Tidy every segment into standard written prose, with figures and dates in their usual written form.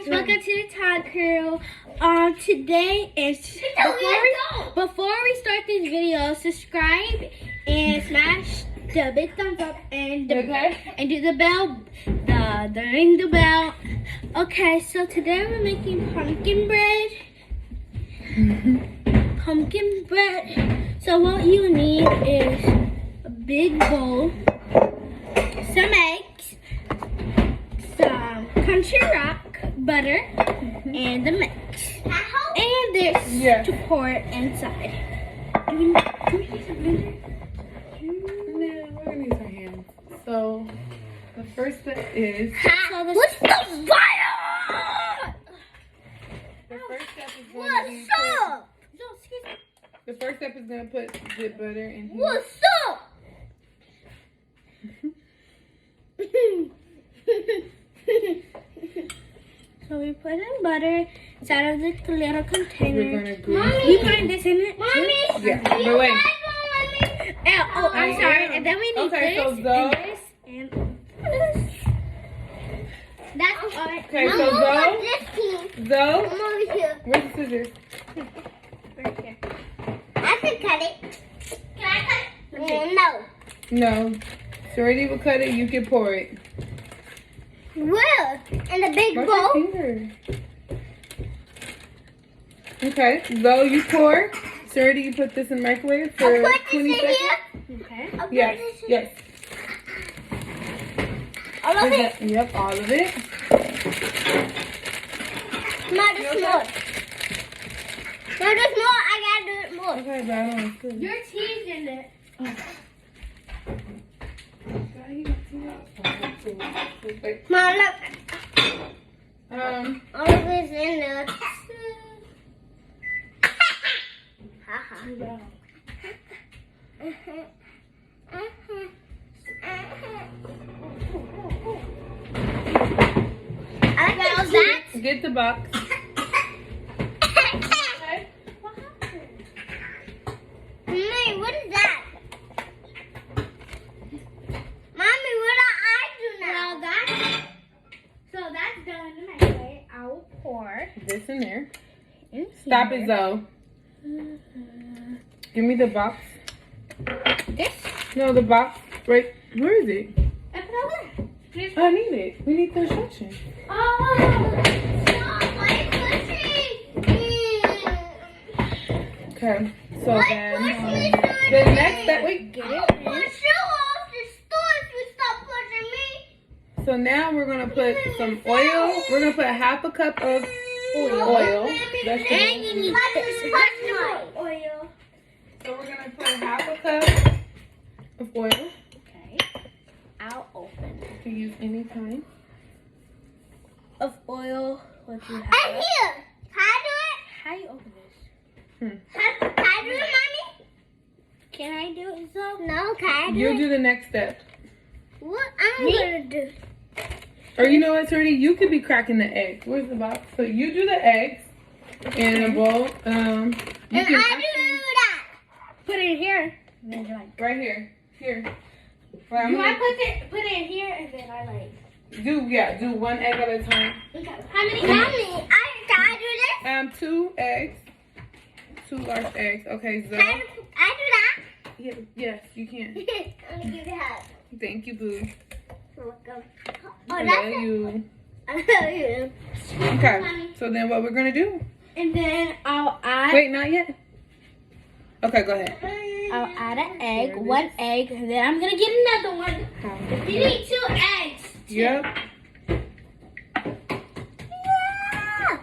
Welcome to the Todd Crew. Today is before we start this video, subscribe and smash the big thumbs up and do the bell, ring the bell. Okay, so today we're making pumpkin bread. Pumpkin bread. So what you need is a big bowl, some eggs, some country rock, butter, and the mix. And this to pour it inside. Do we need some blender? We're gonna use our hands. So the first step is What's the fire? the first step is going to be the first step is gonna put the butter in here. What's up? So we put in butter inside of the little container. We're gonna grease. We put this in it. Mommy, Yeah, but wait. Oh, I'm sorry. And then we need Okay, this, so and this, and this. That's all right. Okay, so Zoe, where's the scissors? Right here. I can cut it. Can I cut it? No. No. Sorority will cut it, you can pour it. Well, in a big Watch bowl. your finger. Okay, Zoe, you pour. Sorority, you put this in the microwave for I'll put 20 this in seconds. here. Okay. I'll put Yes, this in yes. all of it. Yep, all of it. No, there's more. No, there's more. I gotta do it more. Okay, but I don't want to. Your tea's in it. Mom, look. All of it's in there. Haha. I like that. Get the box. Mommy, what is that? Mommy, what do I do now? Well, that's done in the microwave. I will pour This in there. in Stop here. it, Zoe. Give me the box. This? No, the box. Right. Where is it? I put over there. Here's I need it. We need the instructions. oh, Stop, I'm pushing. Okay. So then, Push me, the next step. Wait. get I'll it. push you off the store if you stop pushing me. So now we're gonna put some oil. We're gonna put half a cup of oil. And Vegetable. you need this. Oil. So we're gonna put half a cup of oil. Okay. I'll open it. You can use any kind. Of oil. What do you I'm have? here. Can I do it? How you open this? Can I do it, Mommy? Can I do it, so? No, can I do You'll it? do the next step. What I'm gonna do? Or you know what, Sorority? You could be cracking the eggs. Where's the box? So you do the eggs in a bowl. You And I can do actually, that. Put it in here. And then you're like, right here. Here. Well, I'm do I gonna put it in here and then I like. do one egg at a time. Okay. How many? Mommy, can I do this? 2 eggs. 2 large eggs. Okay, so Can I do that? yes, you can. I'm gonna give you a hug. Thank you, boo. Welcome. I Oh, love that's it. you. I love you. Okay, so then what we're gonna do? And then I'll add. Wait, not yet. Okay, go ahead. I'll add an egg, one egg, and then I'm gonna get another one. You need 2 eggs. Yep.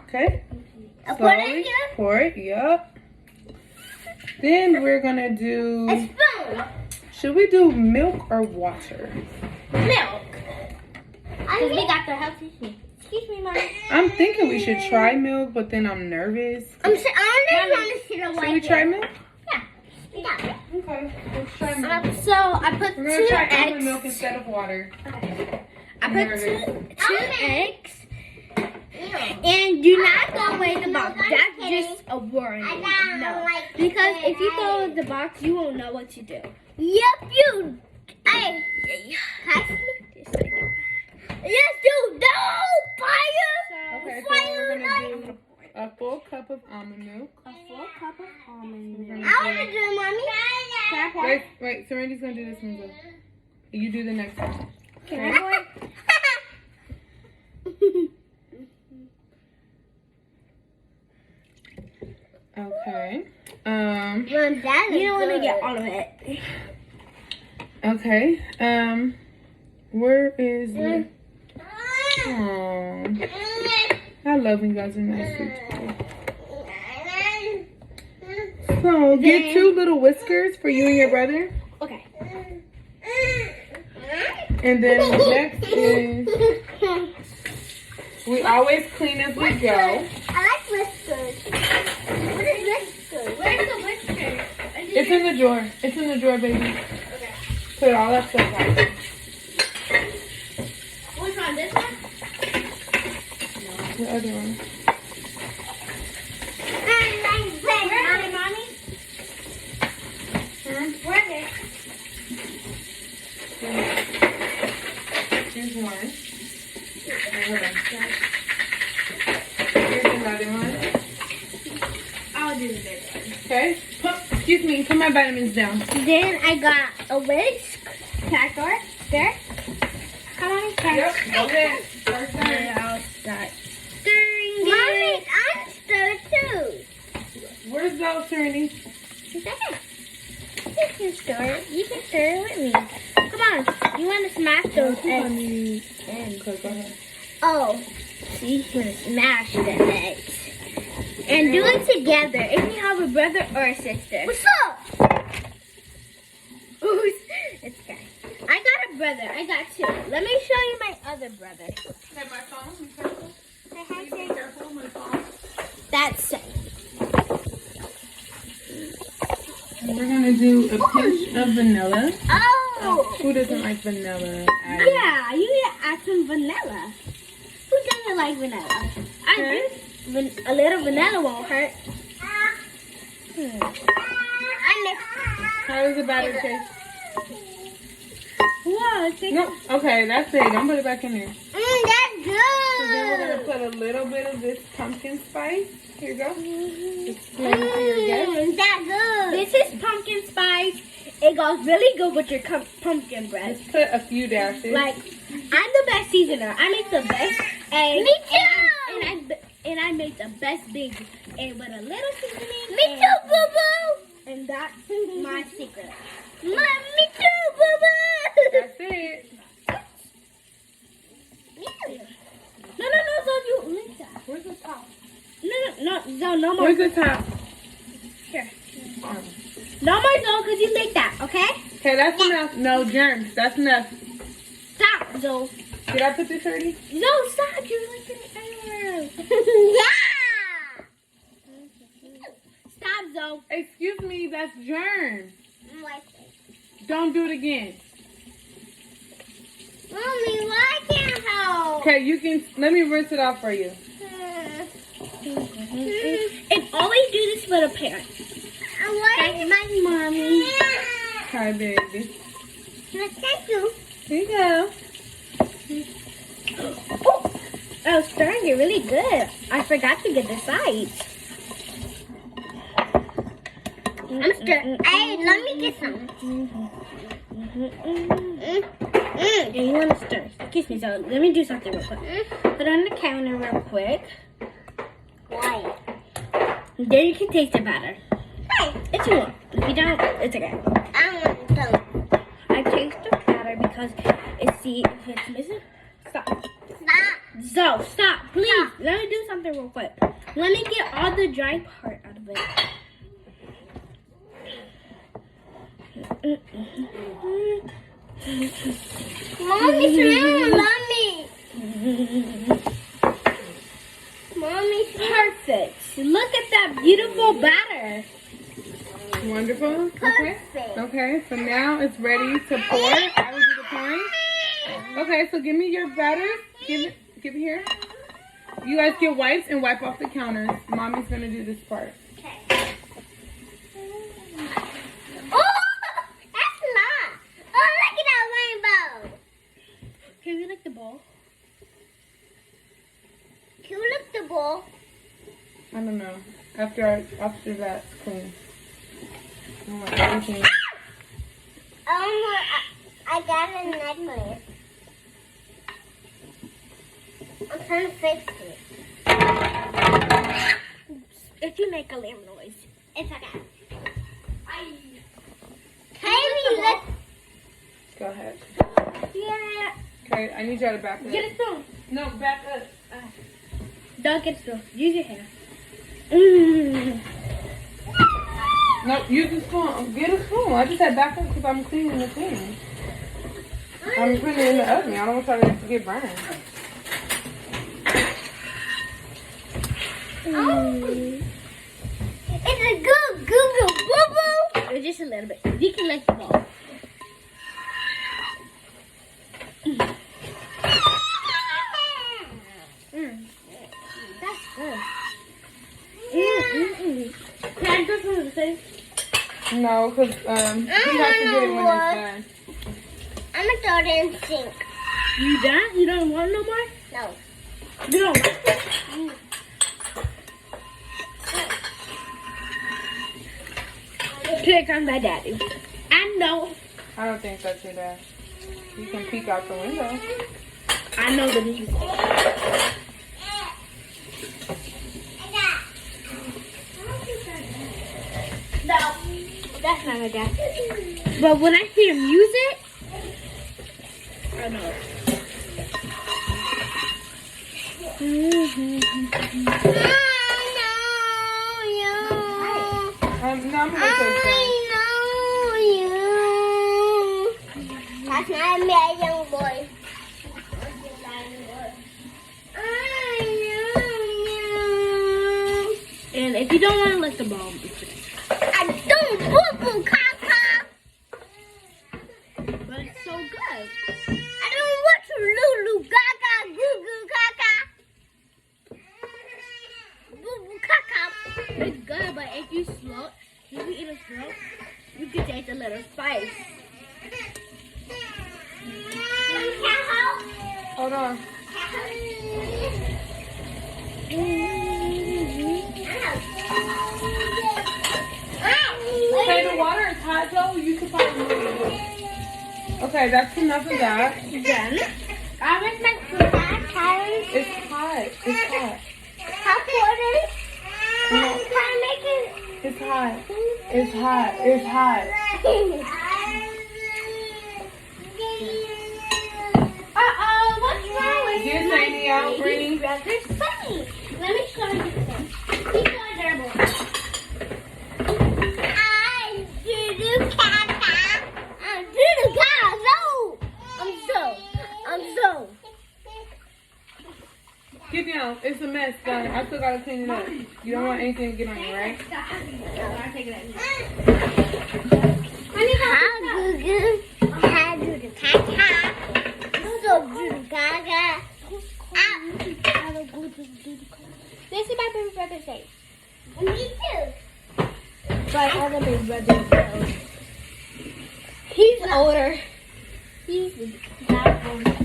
Okay. I put it Slowly here. pour it. Yep. Then we're gonna A do. spoon. Should we do milk or water? Milk. I Because we need. got the healthy thing. Excuse me, Mom. I'm thinking we should try milk, but then I'm nervous. I'm just trying to see the white. Should we try milk? Yeah. Okay, let's try milk. So I put We're 2 gonna try almond eggs. milk instead of water. I put two eggs. And do not throw away the box. That's just a warning. No. Because if you throw the box, you won't know what to do. Yep, you. Hey. Yes, you. No fire. Okay, so Fire cup of almond milk. A full cup of almond milk. I want to do it, Mommy. Wait, Serendy's gonna do this one, though. You do the next one. Can I do it? Okay. Mom, that is You don't want to good. get all of it. Okay. Where is it? Aww. I love when you guys are nice and together. So, get 2 little whiskers for you and your brother. Okay. And then next is, we always clean as we go. I like whiskers. What is whiskers? Where's the whisker? It's in the drawer. It's in the drawer, baby. Okay. Put all that stuff out. Which one? This one? The other one. Where is it, Mommy? Where is it? Here's one. Hold on. Here's another one. I'll do the big one. Okay. Excuse me. Put my vitamins down. Then I got a whisk. Can I start? There? Come on, start. Yep. Go ahead. First time. I'll start stirring Mommy, I'm stirred too. Where's those, Serendy? There. You can stir it. You can stir it with me. Come on. You want to smash those eggs? Okay, go ahead. Oh, See, you want to smash the eggs. And do it together if you have a brother or a sister. what's up? Ooh, it's okay. I got a brother. I got 2. Let me show you my other brother. Hey, my phone. Be careful. Be careful. My phone. That's it. And we're gonna do a pinch of vanilla. Oh, Who doesn't like vanilla? Yeah, you need to add some vanilla. Who doesn't like vanilla? I do. A little vanilla won't hurt. I missed. How does the batter taste? Whoa, it's No. Okay, that's it. Don't put it back in there. That's So then we're good. gonna put a little bit of this pumpkin spice. Here you go. Explain to your guests. That's good. This is pumpkin spice. It goes really good with your pumpkin bread. Just put a few dashes. Like, I'm the best seasoner. I make the best eggs. Me too. And I make the best big egg with a little seasoning. Me too, boo boo. And that's my secret. Me too, boo boo. That's it. Me too. No, so you lick that. Where's the top? No more. Where's the top? Here. No more Zoe, because you lick that, okay? Okay, that's enough. No germs. That's enough. Stop, Zoe. Did I put this already? No, stop. You're licking it everywhere. Yeah. Stop, Zoe. Excuse me, that's germs. Wipe Don't do it again. it. Mommy, why can't help? Okay, you can. Let me rinse it off for you. And always do this with a parent. What is my mommy? Hi, baby. Thank you. Here you go. Oh, I was stirring it really good. I forgot to get the sides. I'm stirring. Hey, let me get some. And you want to stir. Excuse me, so let me do something real quick. Put it on the counter real quick. Why? Then you can taste the batter. Hey, If you want. If you don't, it's okay. I want some. I taste the batter because it's see if it's missing. Stop. Stop. So, stop, please. Let me do something real quick. Let me get all the dry part out of it. Mommy, smell mommy. Mommy, Perfect. Look at that beautiful batter. Wonderful. Okay. perfect. Okay, so now it's ready to pour. I will do the pouring. Okay, so give me your batter. Give it here. You guys get wipes and wipe off the counters. Mommy's gonna do this part. Oh, that's a lot. Oh, look at that rainbow. Can we lick the bowl? Can you look the bowl? I don't know. After that's clean. I want everything. I got a necklace. I'm trying to fix it. If you make a lamb noise. It's okay. Katie, let's... Go ahead. Yeah. Okay, I need y'all to back up. Get a spoon. No, back up. Don't get a spoon. Use your hand. Mm. No, use the spoon. Get a spoon. I just said back up because I'm cleaning the thing. I'm putting it in the oven. I don't want y'all to get burned. Mm. It's a good Google boo-boo. Just a little bit. You can let it go. That's good. Can I go from the same? No, because he has to get it when it's done. I'm gonna throw it in the sink. You done? You don't want no more? No. You don't like it? Here comes my daddy. I know. I don't think that's your dad. You can peek out the window. I know the music. No, that's not my dad. But when I hear music, I know. No, I'm going to take that. That's not me, a young boy. And if you don't want to let the ball be free. I don't boo-boo, Kaka. But it's so good. I don't want to Lulu, Gaga, Goo Goo, Kaka. Boo-boo, Kaka. It's good, but if you eat it slow, you can taste a little spice. Hold on. Hey, the water is hot though. You can probably move it. Okay, that's enough of that. Then, I was like, It's hot. It's hot. how cold is No, it? Can I make it? it's hot. It's hot. It's hot. Uh-oh, what's wrong with Get Sadie out, Brittany. There's Sunny. Let me show you this. He's so adorable. I do caca. I do caca. I'm so. Get down. It's a mess, son. I still gotta clean it up. You don't want anything to get on you, right? I'll take it at How Goo How do the caca. So do the caca. This is my baby brother's face. Me too. My other baby brother. He's older. He's that older.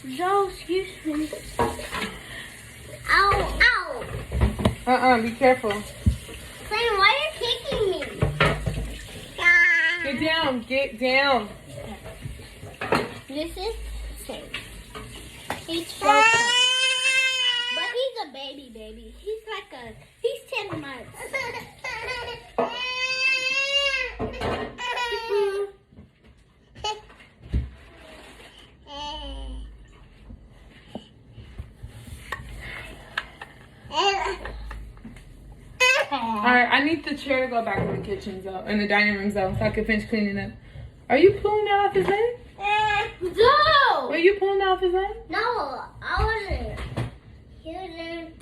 No, excuse me. Ow, ow. Be careful. Clayton, why are you kicking me? Get down. Get down. This is safe. He's frozen. But he's a baby. He's 10 months. Alright, I need the chair to go back in the kitchen zone, in the dining room zone, so I can finish cleaning up. Are you pulling that off his leg? No! Are you pulling that off his leg? No, I wasn't. He was in.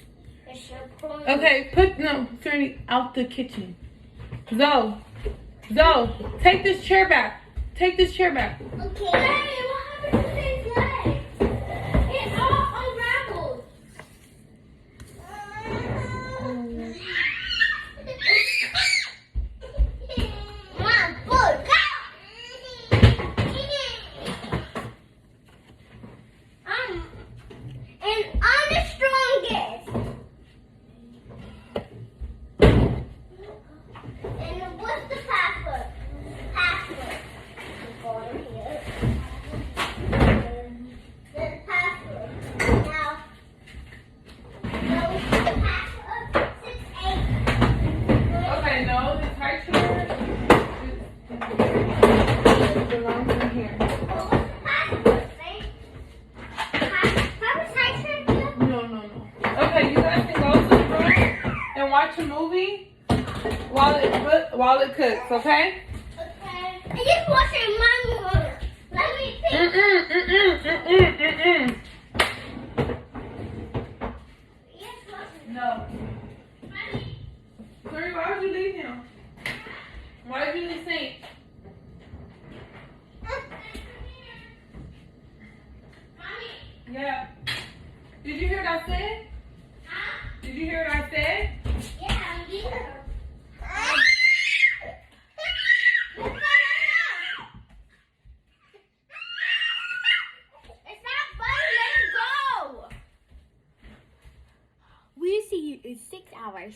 Okay, Serenity, out the kitchen. Zoe, take this chair back. Take this chair back. Okay. Hey, what happened to his leg? It all unraveled. Mom, go. it cooks, okay? Okay. I just want some mango. Let me see. No. Sorry, why would you leave him? Why did you leave Saint? Yeah. Did you hear what I said? Did you hear what I said? Yeah, I'm here. It's not funny. Let him go. We see you in 6 hours.